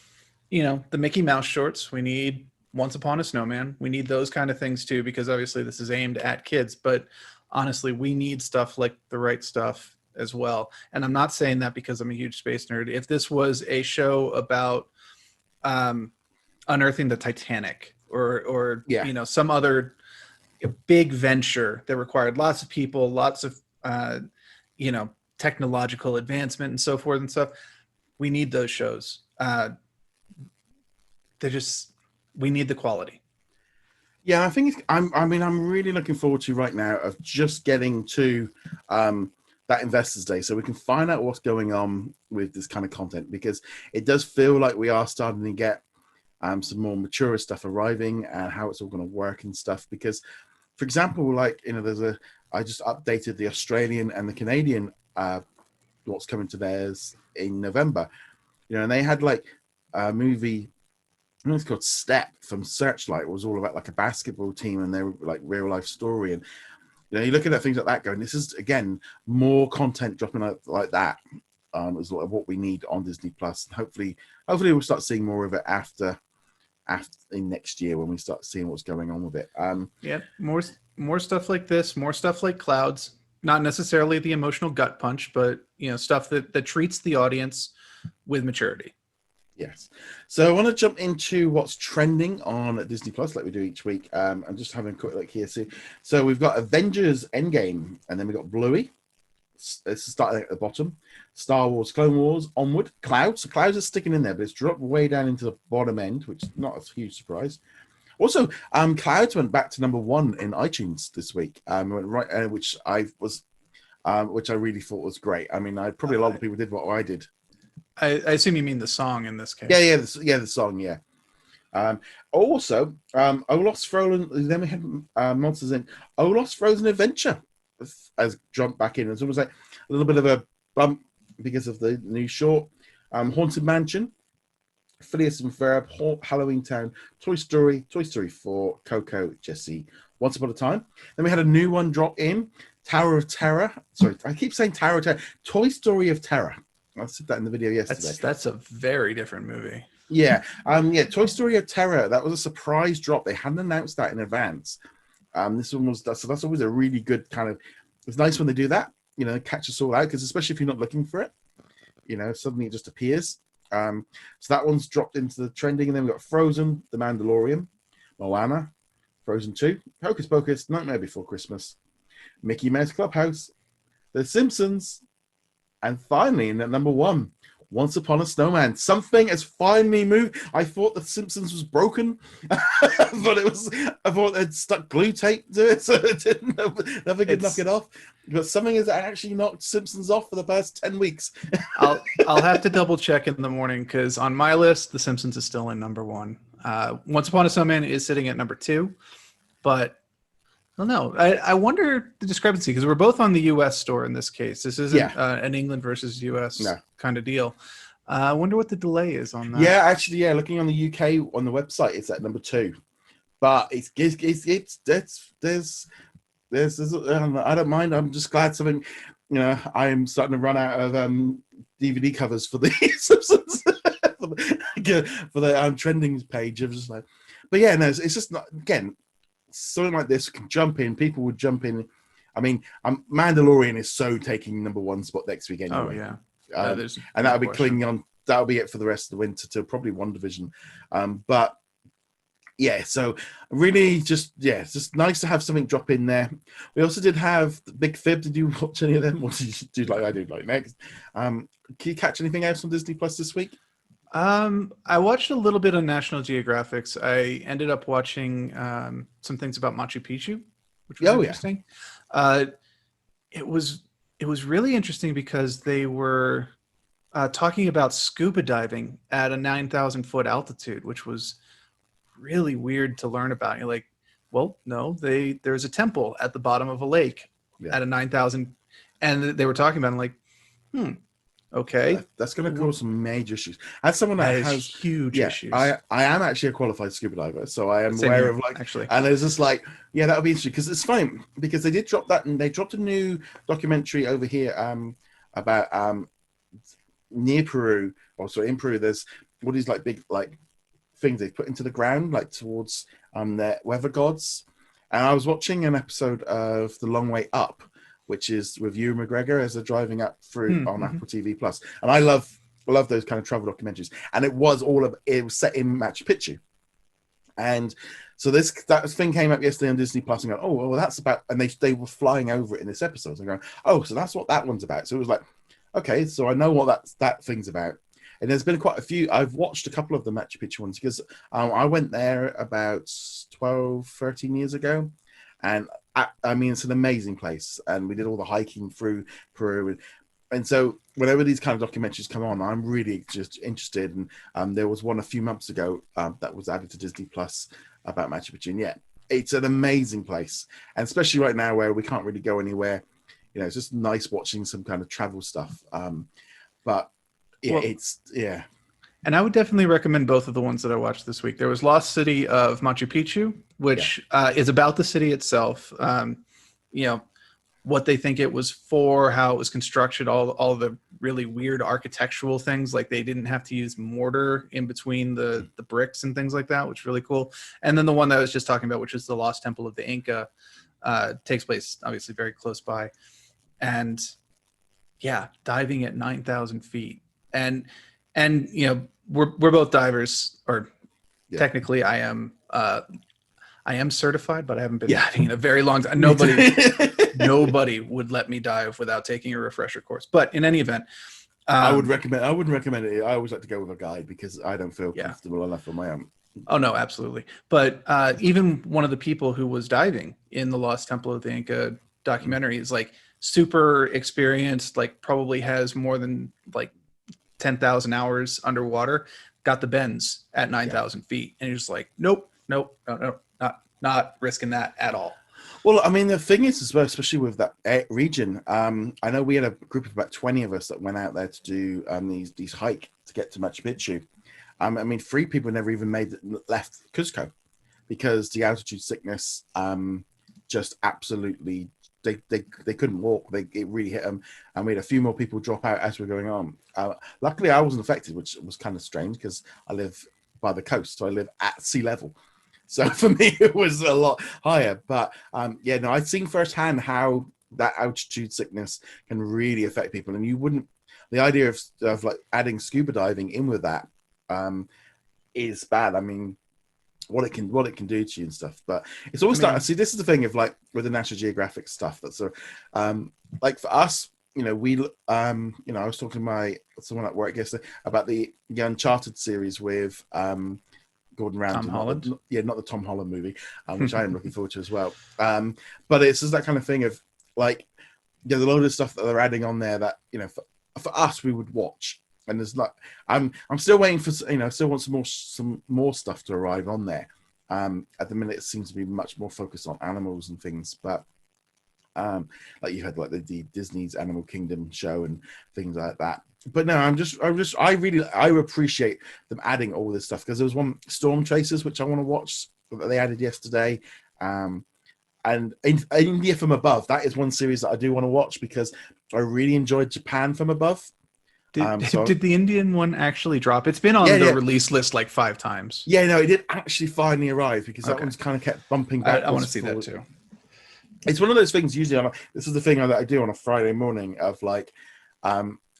the Mickey Mouse shorts. We need Once Upon a Snowman. We need those kind of things too, because obviously this is aimed at kids, but honestly, we need stuff like The Right Stuff as well. And I'm not saying that because I'm a huge space nerd. If this was a show about unearthing the Titanic or some other big venture that required lots of people, lots of technological advancement and so forth and stuff, we need those shows. We need the quality. Yeah, I think I'm really looking forward to right now of just getting to that Investors Day so we can find out what's going on with this kind of content, because it does feel like we are starting to get some more mature stuff arriving and how it's all going to work and stuff. Because, for example, I just updated the Australian and the Canadian what's coming to theirs in November, and they had a movie. I think it's called Step from Searchlight. It was all about a basketball team and their real life story. And you're looking at things like that going, this is, again, more content dropping out like that. Is what we need on Disney Plus. Hopefully we'll start seeing more of it after in next year when we start seeing what's going on with it. Yeah, more stuff like this, more stuff like Clouds. Not necessarily the emotional gut punch, but stuff that treats the audience with maturity. Yes. So I want to jump into what's trending on Disney Plus, like we do each week. I'm just having a quick look here. So we've got Avengers Endgame, and then we've got Bluey. It's starting at the bottom. Star Wars, Clone Wars, Onward, Clouds. So Clouds is sticking in there, but it's dropped way down into the bottom end, which is not a huge surprise. Also, Clouds went back to number 1 in iTunes this week. Went right, which I really thought was great. I mean, probably a lot of people did what I did. I assume you mean the song in this case. Yeah, the song, yeah. Also, Olaf's Frozen. Then we had Monsters Inc. Olaf's Frozen Adventure has jumped back in. It's almost like a little bit of a bump because of the new short. Haunted Mansion, Phineas and Ferb, Halloween Town, Toy Story 4, Coco, Jessie, Once Upon a Time. Then we had a new one drop in, Tower of Terror. Sorry, I keep saying Tower of Terror. Toy Story of Terror. I said that in the video yesterday. That's a very different movie. Yeah. Toy Story of Terror. That was a surprise drop. They hadn't announced that in advance. This one was, so that's always a really good kind of, it's nice when they do that, catch us all out, because especially if you're not looking for it, suddenly it just appears. So that one's dropped into the trending, and then we've got Frozen, The Mandalorian, Moana, Frozen 2, Hocus Pocus, Nightmare Before Christmas, Mickey Mouse Clubhouse, The Simpsons, and finally, in at number 1, Once Upon a Snowman. Something has finally moved. I thought The Simpsons was broken, but I thought they'd stuck glue tape to it, so it didn't never could knock it off. But something has actually knocked Simpsons off for the past 10 weeks. I'll have to double check in the morning, because on my list, The Simpsons is still in number 1. Once Upon a Snowman is sitting at number 2, but I don't know. I wonder the discrepancy, because we're both on the U.S. store in this case. This isn't an England versus U.S. kind of deal. I wonder what the delay is on that. Yeah, actually, looking on the UK on the website, it's at number 2, but there's I don't mind. I'm just glad something. I'm starting to run out of DVD covers for the Simpsons for the trending page. I'm just like, but yeah, no, it's just not, again, something like this can jump in. People would jump in. I mean, Mandalorian is so taking number 1 spot next week anyway. Oh yeah, and that'll be clinging on. That'll be it for the rest of the winter till probably WandaVision. But yeah, so really it's just nice to have something drop in there. We also did have the Big Fib. Did you watch any of them? What did you do like I do like next? Can you catch anything else on Disney Plus this week? I watched a little bit on National Geographics. I ended up watching some things about Machu Picchu, which was interesting. It was really interesting because they were talking about scuba diving at a 9,000 foot altitude, which was really weird to learn about. You're like, well, no, there's a temple at the bottom of a lake at a 9,000, and they were talking about it, I'm like, okay, that's going to cause some major issues. As someone that has huge issues, I am actually a qualified scuba diver, so I am aware of actually. And it's just like, that'll be interesting, because it's funny because they did drop that, and they dropped a new documentary over here about near Peru, also in Peru. There's all these like big like things they put into the ground, like towards their weather gods. And I was watching an episode of The Long Way Up, which is with Ewan McGregor as they're driving up through on Apple TV Plus. And I love those kind of travel documentaries. And it was set in Machu Picchu. And so that thing came up yesterday on Disney Plus, and going, well, that's about, and they were flying over it in this episode. So I'm going, so that's what that one's about. So it was like, okay, so I know what that thing's about. And there's been quite a few. I've watched a couple of the Machu Picchu ones, because I went there about 12, 13 years ago. And I mean, it's an amazing place. And we did all the hiking through Peru. And so whenever these kind of documentaries come on, I'm really just interested. And there was one a few months ago that was added to Disney Plus about Machu Picchu. And yeah, it's an amazing place. And especially right now where we can't really go anywhere. It's just nice watching some kind of travel stuff. But yeah, And I would definitely recommend both of the ones that I watched this week. There was Lost City of Machu Picchu, which is about the city itself. you know, what they think it was for, how it was constructed, all the really weird architectural things. Like they didn't have to use mortar in between the bricks and things like that, which is really cool. And then the one that I was just talking about, which is the Lost Temple of the Inca, takes place obviously very close by. And yeah, diving at 9,000 feet. And you know, we're both divers, or technically I am certified, but I haven't been diving in a very long time. Nobody would let me dive without taking a refresher course. But in any event, I wouldn't recommend it. I always like to go with a guide because I don't feel comfortable enough on my own. Oh no, absolutely. But even one of the people who was diving in the Lost Temple of the Inca documentary is like super experienced, like probably has more than like 10,000 hours underwater, got the bends at 9,000 feet. And you're just like, nope, no, not risking that at all. Well, I mean, the thing is, as well, especially with that region, I know we had a group of about 20 of us that went out there to do these hike to get to Machu Picchu. I mean, 3 people never even left Cuzco because the altitude sickness just absolutely, they couldn't walk. It really hit them. And we had a few more people drop out as we're going on. Luckily, I wasn't affected, which was kind of strange because I live by the coast, so I live at sea level. So for me, it was a lot higher. But I've seen firsthand how that altitude sickness can really affect people. And the idea of like adding scuba diving in with that is bad. I mean, what it can do to you and stuff. But it's always see, this is the thing of like with the National Geographic stuff. That's like for us, you know, I was talking to someone at work yesterday about the Uncharted series with Gordon Ramsay. Tom Holland? Not the Tom Holland movie, which I am looking forward to as well. But it's just that kind of thing of like, there's a load of stuff that they're adding on there that, you know, for us, we would watch. And there's not, I'm still waiting for, you know, still want some more stuff to arrive on there. At the minute, it seems to be much more focused on animals and things, but like you had like the Disney's Animal Kingdom show and things like that. But no, I appreciate them adding all this stuff because there was one Storm Chasers which I want to watch that they added yesterday, and India from Above. That is one series that I do want to watch because I really enjoyed Japan from Above. Did the Indian one actually drop? It's been on the release list like 5 times. Yeah, no, it did actually finally arrive because that one's kind of kept bumping back. I want to see that too. It's one of those things. Usually, this is the thing that I do on a Friday morning of like.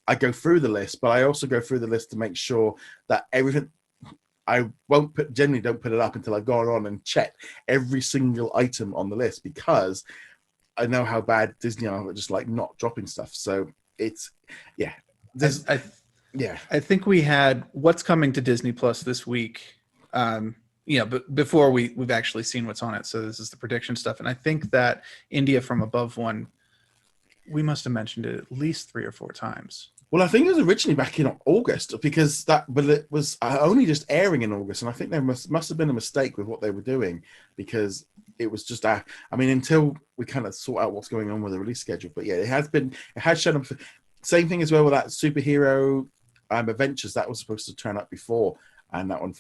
I go through the list, but I also go through the list to make sure that everything. I generally don't put it up until I've gone on and checked every single item on the list because I know how bad Disney are at just like not dropping stuff. So it's I think we had what's coming to Disney Plus this week. But before we've actually seen what's on it. So this is the prediction stuff, and I think that India from Above one. We must have mentioned it at least 3 or 4 times. Well, I think it was originally back in August but it was only just airing in August, and I think there must have been a mistake with what they were doing because it was just until we kind of sort out what's going on with the release schedule. But yeah, it has shown up. Same thing as well with that superhero adventures that was supposed to turn up before, and that one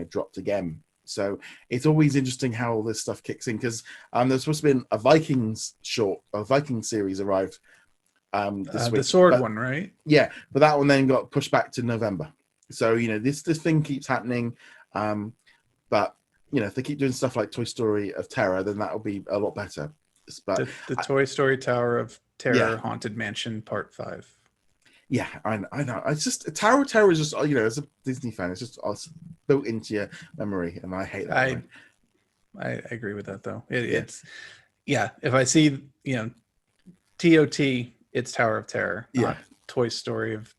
dropped again. So it's always interesting how all this stuff kicks in because there's supposed to be a Viking series arrived this week. The sword one, right? Yeah, but that one then got pushed back to November. So this thing keeps happening. But if they keep doing stuff like Toy Story of Terror, then that'll be a lot better. But the Toy Story Tower of Terror Haunted Mansion Part 5. Yeah, I know. It's just Tower of Terror is just as a Disney fan, it's just built into your memory, and I hate that. I agree with that though. It's if I see TOT, it's Tower of Terror, not Toy Story of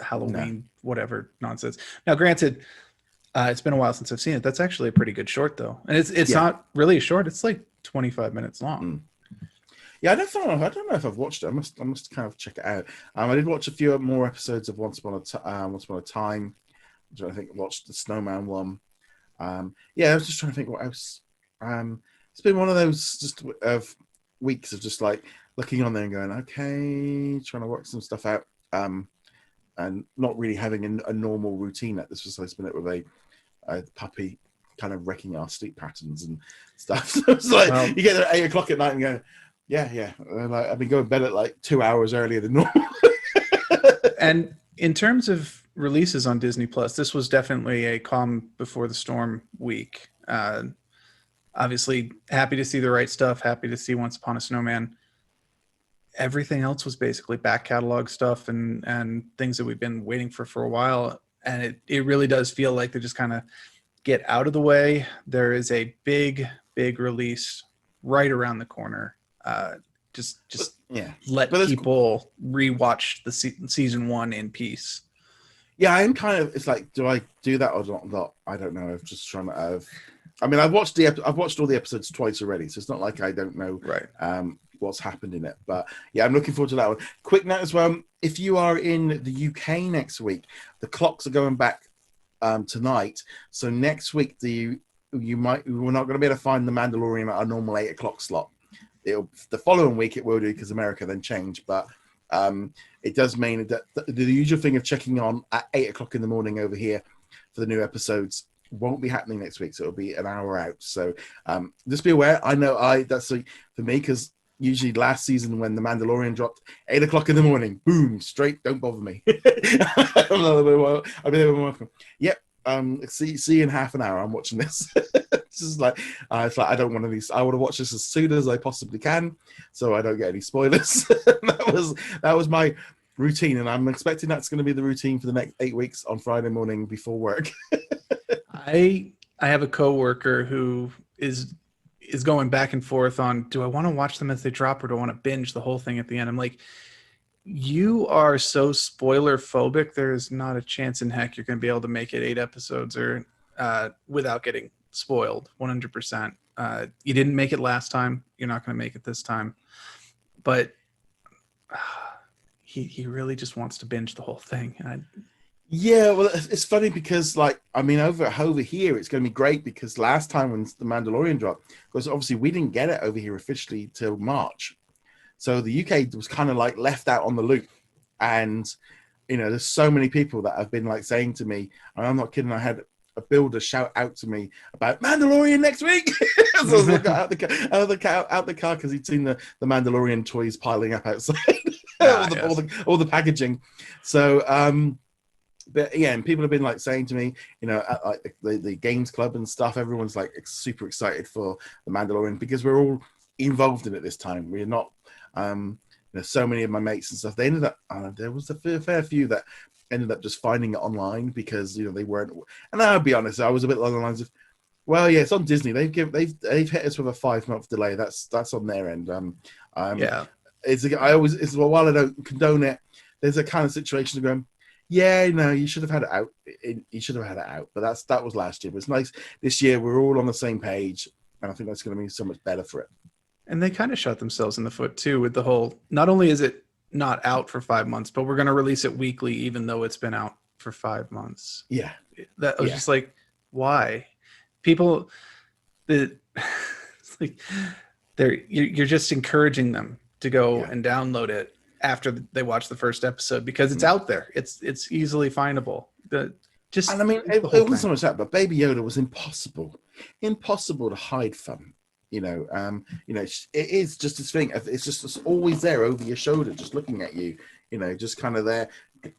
Halloween, whatever nonsense. Now, granted, it's been a while since I've seen it. That's actually a pretty good short though, and it's not really short. It's like 25 minutes long. Yeah, I don't know if I've watched it. I must kind of check it out. I did watch a few more episodes of Once Upon a Time, which I think I watched the Snowman one. I was just trying to think what else. It's been one of those just of weeks of just like looking on there and going, okay, trying to work some stuff out, and not really having a normal routine. That this was supposed to be with a puppy kind of wrecking our sleep patterns and stuff. So it's like you get there at 8 o'clock at night and go, Yeah. Like, I've been going to bed at like 2 hours earlier than normal. And in terms of releases on Disney Plus, this was definitely a calm before the storm week. Obviously, happy to see The Right Stuff, happy to see Once Upon a Snowman. Everything else was basically back catalog stuff and things that we've been waiting for a while. And it really does feel like they just kind of get out of the way. There is a big release right around the corner. Just Yeah. let people rewatch the season 1 in peace. Yeah, I'm kind of. It's like, do I do that or not? I don't know. I'm just trying to. I mean, I've watched all the episodes twice already, so it's not like I don't know what's happened in it. But yeah, I'm looking forward to that one. Quick note as well: if you are in the UK next week, the clocks are going back tonight. So next week, we're not going to be able to find the Mandalorian at our normal 8 o'clock slot. The following week it will do because America then changed, but it does mean that the usual thing of checking on at 8 o'clock in the morning over here for the new episodes won't be happening next week, so it'll be an hour out. So just be aware. I know that's for me, because usually last season when the Mandalorian dropped 8 o'clock in the morning, boom, straight, don't bother me. I'll be there welcome. Yep. See you in half an hour. I'm watching this. It's just like it's like I don't want any. I want to watch this as soon as I possibly can, so I don't get any spoilers. that was my routine, and I'm expecting that's going to be the routine for the next 8 weeks on Friday morning before work. I have a coworker who is going back and forth on, do I want to watch them as they drop or do I want to binge the whole thing at the end? I'm like, you are so spoiler phobic. There is not a chance in heck you're going to be able to make it 8 episodes or without getting spoiled 100%. You didn't make it last time. You're not going to make it this time. But he really just wants to binge the whole thing. Yeah, well, it's funny because, like, I mean, over here, it's going to be great because last time when the Mandalorian dropped, because obviously we didn't get it over here officially till March. So the UK was kind of like left out on the loop. And, there's so many people that have been like saying to me, and I'm not kidding, I had a builder shout out to me about Mandalorian next week. So I was looking out the car because he'd seen the Mandalorian toys piling up outside, all the packaging. So, but yeah, and people have been like saying to me, at like the games club and stuff, everyone's like super excited for the Mandalorian because we're all involved in it this time. We're not, so many of my mates and stuff, they ended up, there was a fair few that ended up just finding it online because, they weren't, and I'll be honest, I was a bit along the lines of, well, yeah, it's on Disney. They've hit us with a 5-month delay. That's on their end. Yeah. While I don't condone it, there's a kind of situation of going, yeah, no, you should have had it out. You should have had it out. But that was last year. But it's nice this year. We're all on the same page, and I think that's going to be so much better for it. And they kind of shot themselves in the foot too with the whole. Not only is it not out for 5 months, but we're going to release it weekly, even though it's been out for 5 months. Yeah, that was just like, why? People, it's like you're just encouraging them to go and download it after they watch the first episode because it's out there. It's easily findable. And I mean, it wasn't so much that, but Baby Yoda was impossible to hide from. It is just this thing. It's always there over your shoulder, just looking at you. Just kind of there,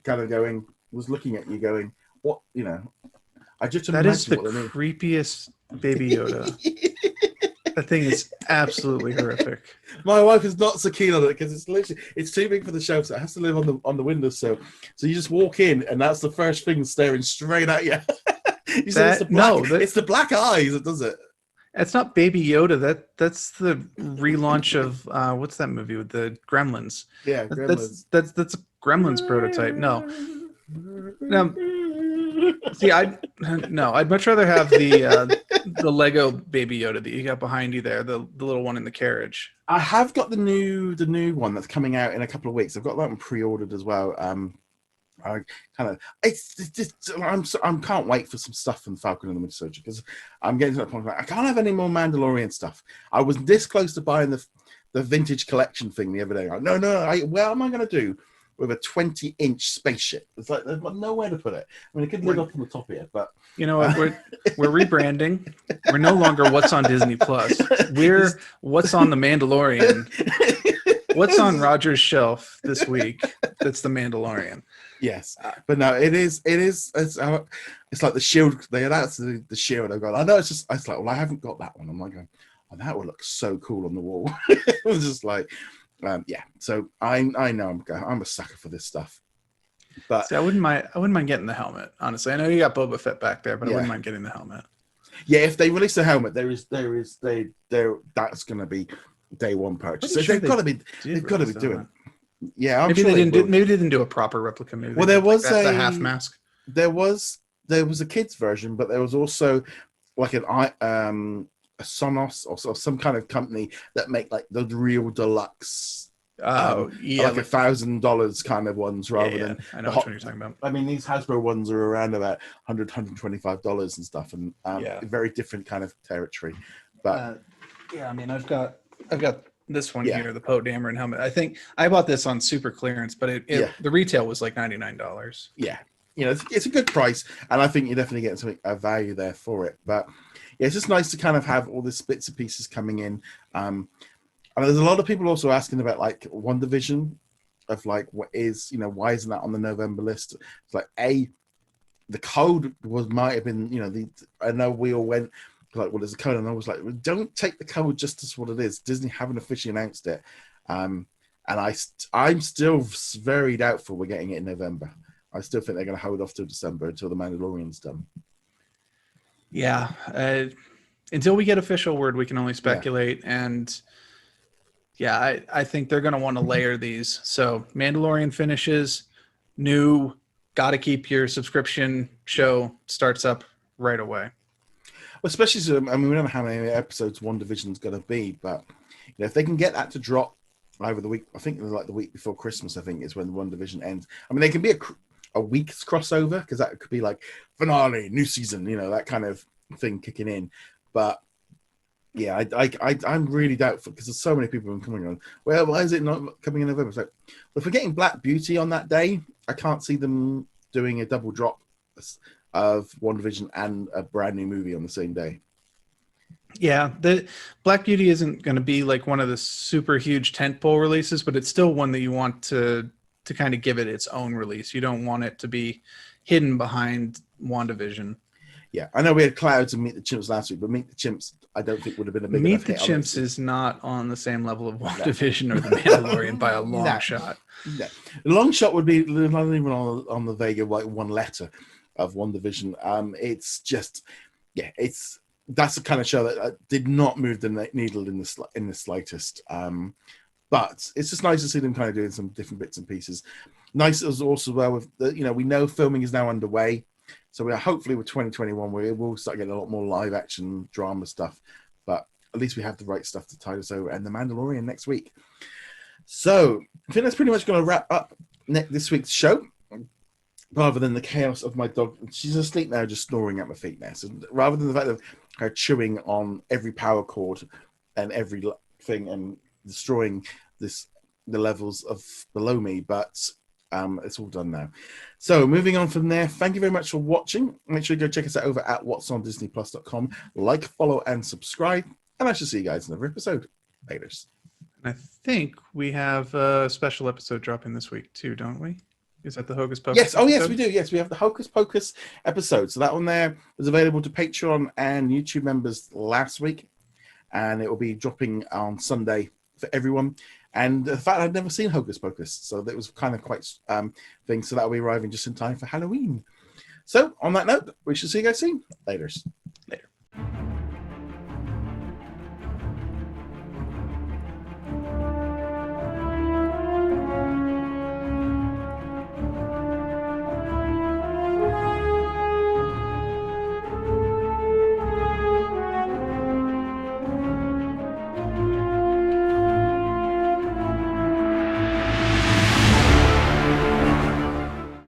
kind of going, was looking at you, going, what? I just that is the creepiest Baby Yoda. That thing is absolutely horrific. My wife is not so keen on it because it's too big for the shelf, so it has to live on the windowsill. So you just walk in, and that's the first thing staring straight at you. It's the black eyes that does it. It's not Baby Yoda. That's the relaunch of what's that movie with the Gremlins? Yeah, Gremlins. That's a Gremlins prototype. No. See, I'd much rather have the Lego Baby Yoda that you got behind you there, the little one in the carriage. I have got the new one that's coming out in a couple of weeks. I've got that one pre-ordered as well. I can't wait for some stuff from Falcon and the Winter Soldier because I'm getting to that point where I can't have any more Mandalorian stuff. I was this close to buying the vintage collection thing the other day. No, what am I going to do? with a 20-inch spaceship. It's like there's nowhere to put it. I mean, it could live up on the top here, but you know what? We're rebranding. We're no longer What's on Disney Plus. We're What's on the Mandalorian. What's on Roger's shelf this week? That's the Mandalorian. Yes, but no, it's like the Shield. They announced the Shield. I go, I know it's like, well, I haven't got that one. I'm like going, oh, that would look so cool on the wall. It was just like, yeah. So I know I'm a sucker for this stuff. But see, I wouldn't mind getting the helmet. Honestly, I know you got Boba Fett back there, but I wouldn't mind getting the helmet. Yeah, if they release the helmet, that's going to be day one purchase. So they've got to be doing it. Yeah, maybe they didn't do a proper replica. Maybe there was the half mask. There was a kids version, but there was also like a Sonos or some kind of company that make like the real deluxe. Yeah, like $1,000 kind of ones rather than I know what you're talking about. I mean, these Hasbro ones are around about $125 and stuff, and very different kind of territory. But I mean, I've got this one here, the Poe Dameron helmet. I think I bought this on super clearance, but the retail was like $99. Yeah, it's a good price, and I think you're definitely getting a value there for it. But yeah, it's just nice to kind of have all these bits and pieces coming in. And there's a lot of people also asking about like WandaVision, of like why isn't that on the November list? It's like the code might have been I know we all went like, well, there's a code, and I was like, well, don't take the code just as what it is. Disney haven't officially announced it, and I'm still very doubtful we're getting it in November. I still think they're going to hold off till December until the Mandalorian's done. Yeah, until we get official word, we can only speculate. And yeah, I think they're going to want to layer these. So Mandalorian finishes, new, got to keep your subscription show starts up right away. Well, especially, I mean, we don't know how many episodes WandaVision's going to be, but if they can get that to drop over the week, I think like the week before Christmas, I think is when the WandaVision ends. I mean, they can be a week's crossover, because that could be like finale, new season, that kind of thing kicking in. But yeah, I'm really doubtful, because there's so many people coming on. Well, why is it not coming in November? It's like, well, if we're getting Black Beauty on that day, I can't see them doing a double drop of WandaVision and a brand new movie on the same day. Yeah, the Black Beauty isn't going to be like one of the super huge tentpole releases, but it's still one that you want to kind of give it its own release. You don't want it to be hidden behind WandaVision. Yeah, I know we had Clouds and Meet the Chimps last week, but Meet the Chimps, I don't think would have been a big Meet enough the hit Chimps is not on the same level of WandaVision or the Mandalorian by a long shot. No. The long shot would be not even on the Vega, like one letter of WandaVision. It's just, that's the kind of show that did not move the needle in the slightest. But it's just nice to see them kind of doing some different bits and pieces. Nice as also well with we know filming is now underway, so we're hopefully with 2021 we will start getting a lot more live action drama stuff. But at least we have the right stuff to tide us over, and the Mandalorian next week. So I think that's pretty much going to wrap up this week's show. Rather than the chaos of my dog, she's asleep now, just snoring at my feet now. So rather than the fact of her chewing on every power cord and every thing and destroying the levels of below me, but it's all done now. So moving on from there, thank you very much for watching. Make sure you go check us out over at whatsondisneyplus.com. Like, follow, and subscribe. And I shall see you guys in another episode. Laters. I think we have a special episode dropping this week too, don't we? Is that the Hocus Pocus? Yes. Oh, yes, we do. Yes, we have the Hocus Pocus episode. So that one there was available to Patreon and YouTube members last week, and it will be dropping on Sunday for everyone. And the fact I'd never seen Hocus Pocus, so that was kind of quite thing. So that'll be arriving just in time for Halloween. So on that note, we shall see you guys soon. Laters.